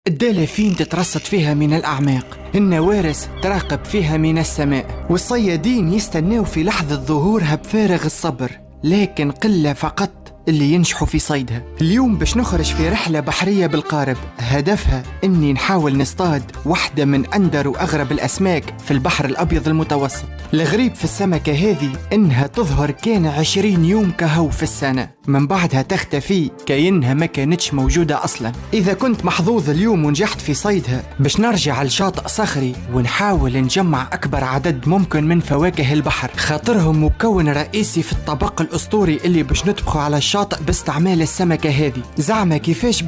الدلافين تترصد فيها من الأعماق، النوارس تراقب فيها من السماء، والصيادين يستناو في لحظة ظهورها بفارغ الصبر، لكن قلة فقط اللي ينجحوا في صيدها. اليوم باش نخرج في رحلة بحرية بالقارب، هدفها اني نحاول نصطاد واحدة من اندر واغرب الاسماك في البحر الابيض المتوسط. الغريب في السمكة هذه انها تظهر كان 20 يوم كهو في السنة، من بعدها تختفي كأنها ما كانتش موجودة اصلا. اذا كنت محظوظ اليوم ونجحت في صيدها، باش نرجع على شاطئ صخري ونحاول نجمع اكبر عدد ممكن من فواكه البحر، خاطرهم مكون رئيسي في الطبق الاسطوري اللي باش نطبخه على الشاطئ باستعمال السمكة هذه. زعما كيفاش